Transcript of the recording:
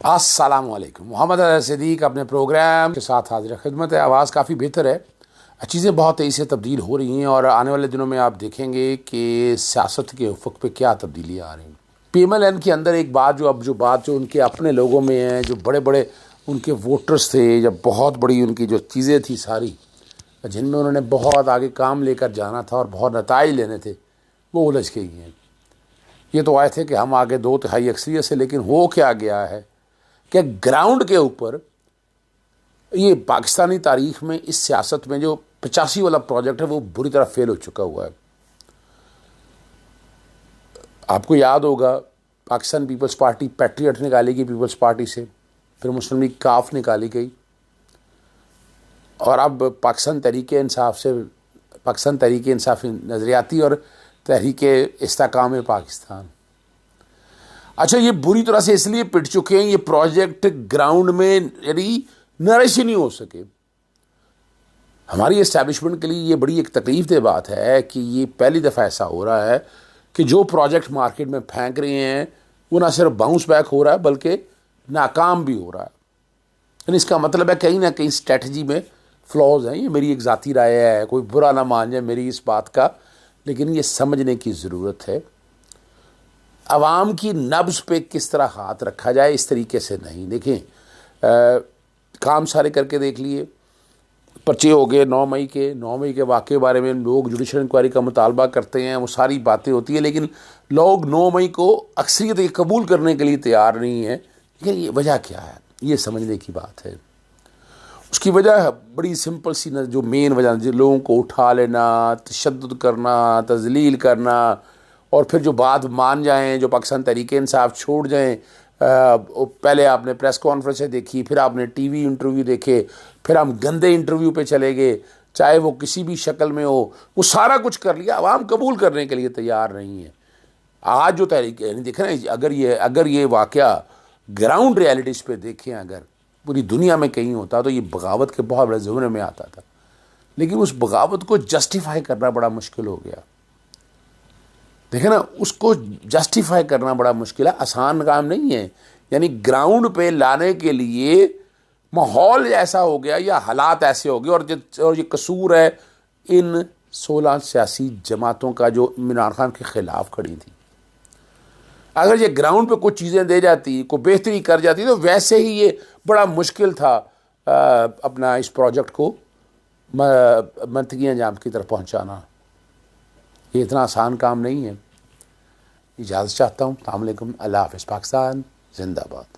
السلام علیکم. محمد صدیق اپنے پروگرام کے ساتھ حاضر خدمت ہے. آواز کافی بہتر ہے. چیزیں بہت تیزی سے تبدیل ہو رہی ہیں اور آنے والے دنوں میں آپ دیکھیں گے کہ سیاست کے افق پہ کیا تبدیلیاں آ رہی ہیں. پی ایم ایل این کے اندر ایک بات جو ان کے اپنے لوگوں میں ہیں، جو بڑے بڑے ان کے ووٹرز تھے، جب بہت بڑی ان کی جو چیزیں تھیں ساری، جن میں انہوں نے بہت آگے کام لے کر جانا تھا اور بہت نتائج لینے تھے، وہ الجھ گئی ہیں. یہ تو آئے تھے کہ ہم آگے 2/3 اکثریت سے، لیکن ہو کیا گیا ہے کہ گراؤنڈ کے اوپر یہ پاکستانی تاریخ میں اس سیاست میں جو 85 والا پروجیکٹ ہے وہ بری طرح فیل ہو چکا ہوا ہے. آپ کو یاد ہوگا پاکستان پیپلز پارٹی پیٹریٹ نکالی گئی پیپلز پارٹی سے، پھر مسلم لیگ کاف نکالی گئی، اور اب پاکستان تحریک انصاف نظریاتی اور تحریک استحکام پاکستان. اچھا، یہ بری طرح سے اس لیے پٹ چکے ہیں، یہ پروجیکٹ گراؤنڈ میں یعنی نرش ہی نہیں ہو سکے. ہماری اسٹیبلشمنٹ کے لیے یہ بڑی ایک تکلیف دہ بات ہے کہ یہ پہلی دفعہ ایسا ہو رہا ہے کہ جو پروجیکٹ مارکیٹ میں پھینک رہے ہیں وہ نہ صرف باؤنس بیک ہو رہا ہے بلکہ ناکام بھی ہو رہا ہے. یعنی اس کا مطلب ہے کہیں نہ کہیں اسٹریٹجی میں فلاز ہیں. یہ میری ایک ذاتی رائے ہے، کوئی برا نہ مان جائے میری اس بات کا، لیکن یہ سمجھنے کی ضرورت ہے. عوام کی نبض پہ کس طرح ہاتھ رکھا جائے، اس طریقے سے نہیں. دیکھیں، کام سارے کر کے دیکھ لیے، پرچے ہو گئے 9 مئی کے واقعے کے بارے میں لوگ جوڈیشل انکوائری کا مطالبہ کرتے ہیں، وہ ساری باتیں ہوتی ہیں، لیکن لوگ 9 مئی کو اکثریت قبول کرنے کے لیے تیار نہیں ہیں. لیکن یہ وجہ کیا ہے، یہ سمجھنے کی بات ہے. اس کی وجہ بڑی سمپل سی، جو مین وجہ لوگوں کو اٹھا لینا، تشدد کرنا، تذلیل کرنا، اور پھر جو بات مان جائیں، جو پاکستان تحریک انصاف چھوڑ جائیں. پہلے آپ نے پریس کانفرنسیں دیکھی، پھر آپ نے ٹی وی انٹرویو دیکھے، پھر ہم گندے انٹرویو پہ چلے گئے، چاہے وہ کسی بھی شکل میں ہو، وہ سارا کچھ کر لیا. عوام قبول کرنے کے لیے تیار نہیں ہے. آج جو تحریک یعنی دیکھیں نا، اگر یہ واقعہ گراؤنڈ ریالٹیز پہ دیکھیں، اگر پوری دنیا میں کہیں ہوتا تو یہ بغاوت کے بہت بڑے زمرے میں آتا تھا. لیکن اس بغاوت کو جسٹیفائی کرنا بڑا مشکل ہو گیا. دیکھیں نا، اس کو جسٹیفائی کرنا بڑا مشکل ہے، آسان کام نہیں ہے. یعنی گراؤنڈ پہ لانے کے لیے ماحول ایسا ہو گیا یا حالات ایسے ہو گئے، اور یہ قصور ہے ان 16 سیاسی جماعتوں کا جو عمران خان کے خلاف کھڑی تھی. اگر یہ گراؤنڈ پہ کچھ چیزیں دے جاتی، کوئی بہتری کر جاتی، تو ویسے ہی یہ بڑا مشکل تھا اپنا اس پروجیکٹ کو منطقی انجام کی طرف پہنچانا. یہ اتنا آسان کام نہیں ہے. اجازت چاہتا ہوں. السلام علیکم. اللہ حافظ. پاکستان زندہ باد.